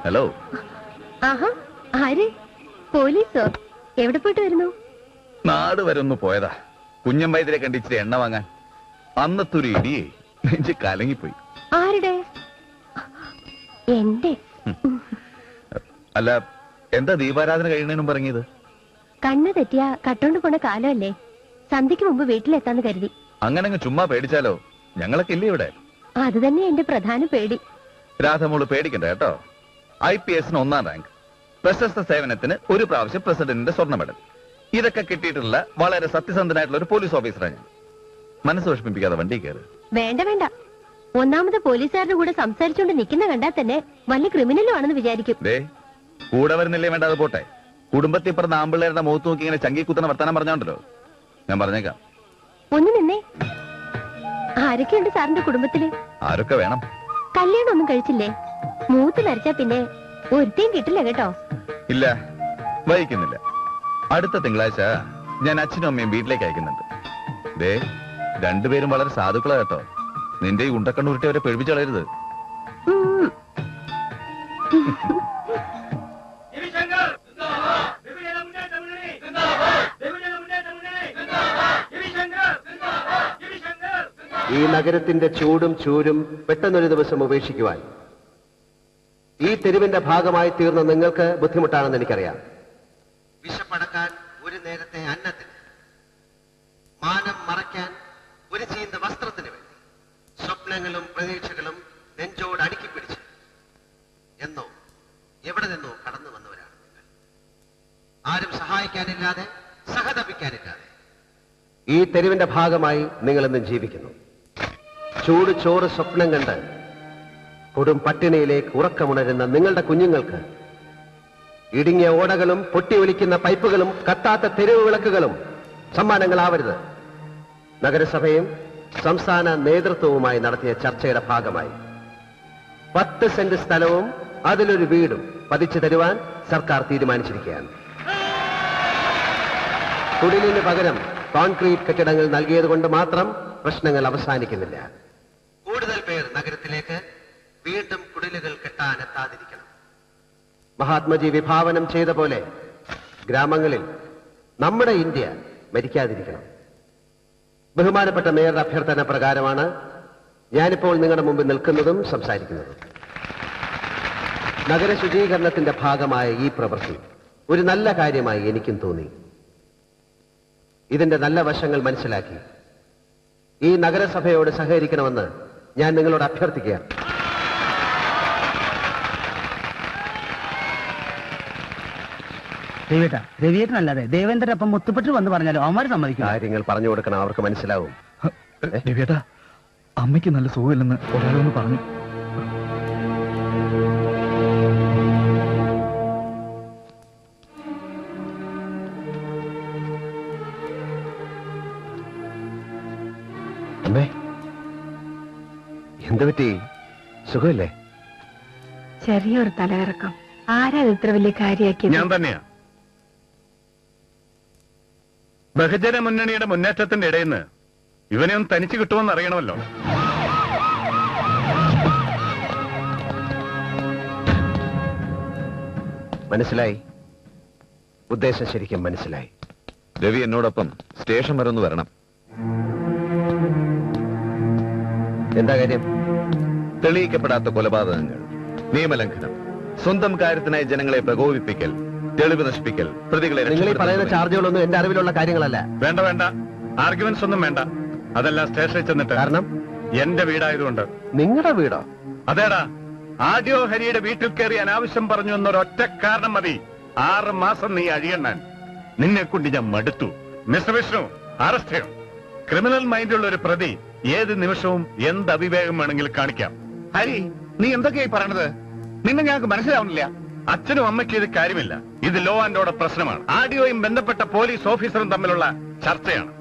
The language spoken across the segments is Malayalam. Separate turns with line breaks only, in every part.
ഹലോ.
ആഹാ, ആര്? പോലീസോ? എവിടെ പോയിട്ട് വരുന്നു?
നാട് വരെ ഒന്ന് പോയതാ. കുഞ്ഞൻ വൈദ്യരെ കണ്ടിച്ചിട്ട് എണ്ണ വാങ്ങാൻ. അന്നത്തൊരു ഇടിയേ നെഞ്ച് കലങ്ങിപ്പോയി.
ആരുടെ? എന്റെ.
അല്ല, എന്താ ദീപാരാധന കഴിയുന്നതിനും പറഞ്ഞത്?
കണ്ണ് തെറ്റിയ കട്ടോണ്ട് പോണ കാലമല്ലേ, സന്ധ്യക്ക് മുമ്പ് വീട്ടിലെത്താന്ന് കരുതി.
അങ്ങനെ ചുമ്മാ പേടിച്ചാലോ? ഞങ്ങളൊക്കെ ഇല്ലേ ഇവിടെ.
അത് തന്നെ എന്റെ പ്രധാന പേടി.
രാധമോള് പേടിക്കണ്ട കേട്ടോ. IPS 1ാം റാങ്ക്, പ്രശസ്ത സേവനത്തിന് ഒരു പ്രാവശ്യം പ്രസിഡന്റിന്റെ സ്വർണ്ണ മെഡൽ, ഇതൊക്കെ കിട്ടിയിട്ടുള്ള വളരെ സത്യസന്ധനായിട്ടുള്ള ഒരു പോലീസ് ഓഫീസറാണ് ഞാൻ. മനസ്സ് വിഷമിപ്പിക്കാതെ വണ്ടി കയറ്.
വേണ്ട വേണ്ട, ഒന്നാമത് പോലീസുകാരുടെ കൂടെ സംസാരിച്ചുകൊണ്ട് നിൽക്കുന്ന കണ്ടാൽ തന്നെ വല്ല ക്രിമിനലും ആണെന്ന് വിചാരിക്കും.
കൂടെ വരുന്നില്ലേ വേണ്ട, അത് പോട്ടെ. കുടുംബത്തിൽ പറഞ്ഞ ആമ്പിള്ളേരുടെ മുഖത്ത് നോക്കി ഇങ്ങനെ ചങ്കി കുത്തണ വർത്താനം പറഞ്ഞോണ്ടല്ലോ. ഞാൻ പറഞ്ഞേക്കാം.
ഒന്ന് നിന്നേ. ആരൊക്കെയുണ്ട് സാറിന്റെ കുടുംബത്തില്?
ആരൊക്കെ വേണം?
കല്യാണം ഒന്നും കഴിച്ചില്ലേ? മൂത്ത് മരിച്ചാ പിന്നെ ഒരുത്തേം കിട്ടില്ല കേട്ടോ.
ഇല്ല, വഹിക്കുന്നില്ല. അടുത്ത തിങ്കളാഴ്ച ഞാൻ അച്ഛനും അമ്മയും വീട്ടിലേക്ക് അയക്കുന്നുണ്ട്. രണ്ടുപേരും വളരെ സാധുക്കളാ കേട്ടോ. നിന്റെ ഈ ഉണ്ടക്കണ്ണുരുട്ടി അവരെ പേടിപ്പിച്ചു കളയരുത്.
ഈ നഗരത്തിന്റെ ചൂടും ചൂരും പെട്ടെന്നൊരു ദിവസം ഉപേക്ഷിക്കുവാൻ ഈ തെരുവിന്റെ ഭാഗമായി തീർന്ന നിങ്ങൾക്ക് ബുദ്ധിമുട്ടാണെന്ന് എനിക്കറിയാം. വിശപ്പടക്കാൻ ഒരു നേരത്തെ അന്നത്തിന്, മാനം മറയ്ക്കാൻ ഒരു ചീന്ത വസ്ത്രത്തിന് വേണ്ടി സ്വപ്നങ്ങളും പ്രതീക്ഷകളും നെഞ്ചോട് അടുക്കിപ്പിടിച്ച് എന്നോ എവിടെ നിന്നോ കടന്നു വന്നവരാണ് നിങ്ങൾ. ആരും സഹായിക്കാനില്ലാതെ, സഹതപിക്കാനില്ലാതെ ഈ തെരുവിന്റെ ഭാഗമായി നിങ്ങളെന്നും ജീവിക്കുന്നു. ചൂട് ചോറ് സ്വപ്നം കണ്ട് കൊടും പട്ടിണിയിലേക്ക് ഉറക്കമുണരുന്ന നിങ്ങളുടെ കുഞ്ഞുങ്ങൾക്ക് ഇടുങ്ങിയ ഓടകളും പൊട്ടിയൊലിക്കുന്ന പൈപ്പുകളും കത്താത്ത തെരുവ് വിളക്കുകളും സമ്മാനങ്ങളാവരുത്. നഗരസഭയും സംസ്ഥാന നേതൃത്വവുമായി നടത്തിയ ചർച്ചയുടെ ഭാഗമായി 10 സെന്റ് സ്ഥലവും അതിലൊരു വീടും പതിച്ചു തരുവാൻ സർക്കാർ തീരുമാനിച്ചിരിക്കുകയാണ്. കുടിലിന് പകരം കോൺക്രീറ്റ് കെട്ടിടങ്ങൾ നൽകിയത് കൊണ്ട് മാത്രം പ്രശ്നങ്ങൾ അവസാനിക്കുന്നില്ല. കൂടുതൽ പേർ നഗരത്തിലേക്ക് വീണ്ടും കുടിലുകൾ കെട്ടാനെത്താതിരിക്കണം. മഹാത്മജി വിഭാവനം ചെയ്ത പോലെ ഗ്രാമങ്ങളിൽ നമ്മുടെ ഇന്ത്യ മരിക്കാതിരിക്കണം. ബഹുമാനപ്പെട്ട മേയറുടെ അഭ്യർത്ഥന പ്രകാരമാണ് ഞാനിപ്പോൾ നിങ്ങളുടെ മുമ്പിൽ നിൽക്കുന്നതും സംസാരിക്കുന്നതും. നഗര ശുചീകരണത്തിന്റെ ഭാഗമായ ഈ പ്രവൃത്തി ഒരു നല്ല കാര്യമായി എനിക്കും തോന്നി. ഇതിന്റെ നല്ല വശങ്ങൾ മനസ്സിലാക്കി ഈ നഗരസഭയോട് സഹകരിക്കണമെന്ന് ഞാൻ നിങ്ങളോട് അഭ്യർത്ഥിക്കുകയാണ്.
രവിയേട്ടനല്ലാതെ ദേവേന്ദ്രനൊപ്പം മുത്തുപെട്ട് വന്ന് പറഞ്ഞാലും അവന്മാർ സമ്മതിക്കും.
കാര്യങ്ങൾ പറഞ്ഞു കൊടുക്കണം, അവർക്ക് മനസ്സിലാവും.
രവിയേട്ടാ, അമ്മയ്ക്ക് നല്ല സുഖമില്ലെന്ന് ഒരാളൊന്ന് പറഞ്ഞു.
അമ്മേ, എന്ത് പറ്റി? സുഖമില്ലേ?
ചെറിയൊരു തലകറക്കം. ആരാ ഇത്ര വലിയ കാര്യമാക്കിയത്?
ഞാൻ തന്നെയാ. ബഹുജന മുന്നണിയുടെ മുന്നേറ്റത്തിന്റെ ഇടയിൽ നിന്ന് ഇവനെ ഒന്ന് തനിച്ച് കിട്ടുമെന്ന് അറിയണമല്ലോ.
മനസ്സിലായി, ഉദ്ദേശം ശരിക്കും മനസ്സിലായി.
രവി എന്നോടൊപ്പം സ്റ്റേഷൻ വരെ ഒന്ന് വരണം.
എന്താ കാര്യം?
തെളിയിക്കപ്പെടാത്ത കൊലപാതകങ്ങൾ, നിയമലംഘനം, സ്വന്തം കാര്യത്തിനായി ജനങ്ങളെ പ്രകോപിപ്പിക്കൽ, തെളിവ് നശിപ്പിക്കൽ, പ്രതികളെ
നിങ്ങൾ ഈ പറയുന്ന ചാർജുകളൊന്നും എന്റെ അറിവിലുള്ള കാര്യങ്ങളല്ല.
വേണ്ട വേണ്ട, ആർഗ്യുമെന്റ്സ് ഒന്നും വേണ്ട. അതെല്ലാം സ്റ്റേഷനിൽ ചെന്നിട്ട്.
കാരണം
എന്റെ വീടായതുകൊണ്ട്.
നിങ്ങളുടെ വീടോ?
അതേടാ, ആദ്യോ ഹരിയുടെ വീട്ടിൽ കയറി അനാവശ്യം പറഞ്ഞു എന്നൊരൊറ്റ കാരണം മതി 6 മാസം നീ അഴിയണ്ണാൻ. നിന്നെ കൊണ്ട് ഞാൻ മടുത്തു. മിസ്റ്റർ വിഷ്ണു, അറസ്റ്റ് ചെയ്യണം. ക്രിമിനൽ മൈൻഡുള്ള ഒരു പ്രതി ഏത് നിമിഷവും എന്ത് അവിവേകം വേണമെങ്കിലും കാണിക്കാം. ഹരി, നീ എന്തൊക്കെയായി പറയണത്? നിന്നെ ഞങ്ങൾക്ക് മനസ്സിലാവുന്നില്ല. അച്ഛനും അമ്മയ്ക്കും ഇത് കാര്യമില്ല. ഇത് ലോ ആൻഡ് ഓർഡർ പ്രശ്നമാണ്. ആഡിയോയും ബന്ധപ്പെട്ട പോലീസ് ഓഫീസറും തമ്മിലുള്ള ചർച്ചയാണ്.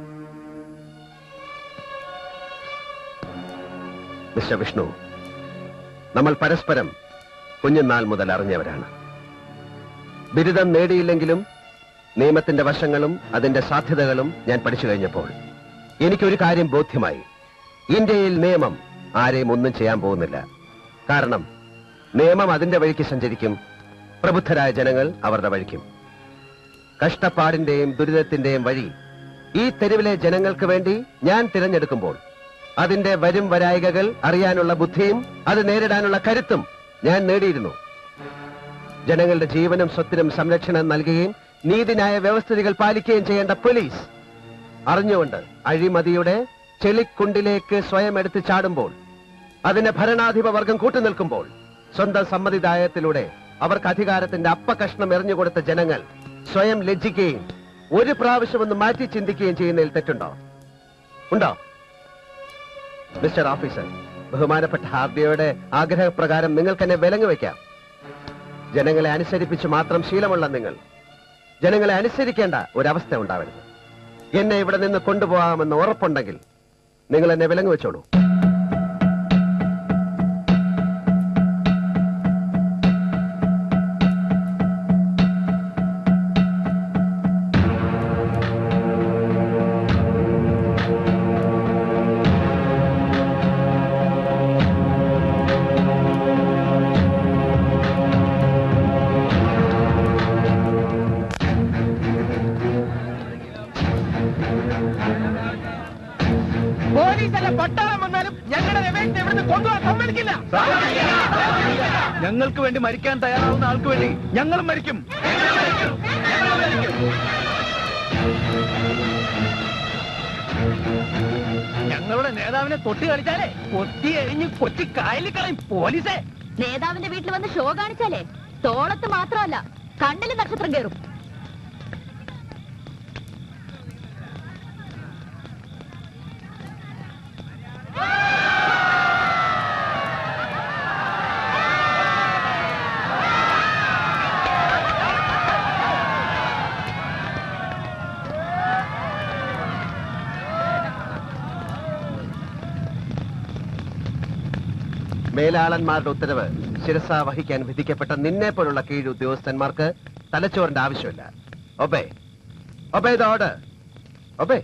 മിസ്റ്റർ വിഷ്ണു, നമ്മൾ പരസ്പരം കുഞ്ഞുനാൾ മുതൽ അറിഞ്ഞവരാണ്. ബിരുദം നേടിയില്ലെങ്കിലും നിയമത്തിന്റെ വശങ്ങളും അതിന്റെ സാധ്യതകളും ഞാൻ പഠിച്ചു കഴിഞ്ഞപ്പോൾ എനിക്കൊരു കാര്യം ബോധ്യമായി. ഇന്ത്യയിൽ നിയമം ആരെയും ഒന്നും ചെയ്യാൻ പോകുന്നില്ല. കാരണം നിയമം അതിന്റെ വഴിക്ക് സഞ്ചരിക്കും, പ്രബുദ്ധരായ ജനങ്ങൾ അവരുടെ വഴിക്കും. കഷ്ടപ്പാടിന്റെയും ദുരിതത്തിന്റെയും വഴി ഈ തെരുവിലെ ജനങ്ങൾക്ക് വേണ്ടി ഞാൻ തിരഞ്ഞെടുക്കുമ്പോൾ അതിന്റെ വരും വരായികകൾ അറിയാനുള്ള ബുദ്ധിയും അത് നേരിടാനുള്ള കരുത്തും ഞാൻ നേടിയിരുന്നു. ജനങ്ങളുടെ ജീവനും സ്വത്തിനും സംരക്ഷണം നൽകുകയും നീതിന്യായ വ്യവസ്ഥിതികൾ പാലിക്കുകയും ചെയ്യേണ്ട പോലീസ് അറിഞ്ഞുകൊണ്ട് അഴിമതിയുടെ ചെളിക്കുണ്ടിലേക്ക് സ്വയം എടുത്ത് ചാടുമ്പോൾ, അതിന് ഭരണാധിപ വർഗം കൂട്ടുനിൽക്കുമ്പോൾ, സ്വന്തം സമ്മതിദായത്തിലൂടെ അവർക്ക് അധികാരത്തിന്റെ അപ്പകഷ്ണം എറിഞ്ഞുകൊടുത്ത ജനങ്ങൾ സ്വയം ലജ്ജിക്കുകയും ഒരു പ്രാവശ്യം ഒന്ന് മാറ്റി ചിന്തിക്കുകയും ചെയ്യുന്നതിൽ തെറ്റുണ്ടോ? ഉണ്ടോ? മിസ്റ്റർ ഓഫീസർ, ബഹുമാനപ്പെട്ട ഹാർഡിയോയുടെ ആഗ്രഹപ്രകാരം നിങ്ങൾക്ക് എന്നെ വിലങ്ങ് വയ്ക്കാം. ജനങ്ങളെ അനുസരിപ്പിച്ച് മാത്രം ശീലമുള്ള നിങ്ങൾ ജനങ്ങളെ അനുസരിക്കേണ്ട ഒരവസ്ഥ ഉണ്ടാവരുത്. എന്നെ ഇവിടെ നിന്ന് കൊണ്ടുപോകാമെന്ന് ഉറപ്പുണ്ടെങ്കിൽ നിങ്ങൾ എന്നെ വിലങ്ങ് വെച്ചോളൂ.
പോലീസല്ല പട്ടാളം വന്നാലും ഞങ്ങളുടെ രമേശിനെ ഇവിടുന്ന് കൊണ്ടുപോകാൻ സമ്മതിക്കില്ല.
ഞങ്ങൾക്ക് വേണ്ടി മരിക്കാൻ തയ്യാറാവുന്ന ആൾക്ക് വേണ്ടി ഞങ്ങളും മരിക്കും.
ഞങ്ങളുടെ നേതാവിനെ തൊട്ടി കളിച്ചാലേ കൊത്തി എഴിഞ്ഞ് കൊച്ചി കായലിൽ കളയും പോലീസേ.
നേതാവിന്റെ വീട്ടിൽ വന്ന് ഷോ കാണിച്ചാലേ തോളത്ത് മാത്രമല്ല കണ്ണില് നക്ഷത്രം കയറും.
മേലാളന്മാരുടെ ഉത്തരവ് ശിരസ വഹിക്കാൻ വിധിക്കപ്പെട്ട നിന്നെ പോലുള്ള കീഴ് ഉദ്യോഗസ്ഥന്മാർക്ക് തലച്ചോറിന്റെ ആവശ്യമില്ല. Obey the order. ഒബേ.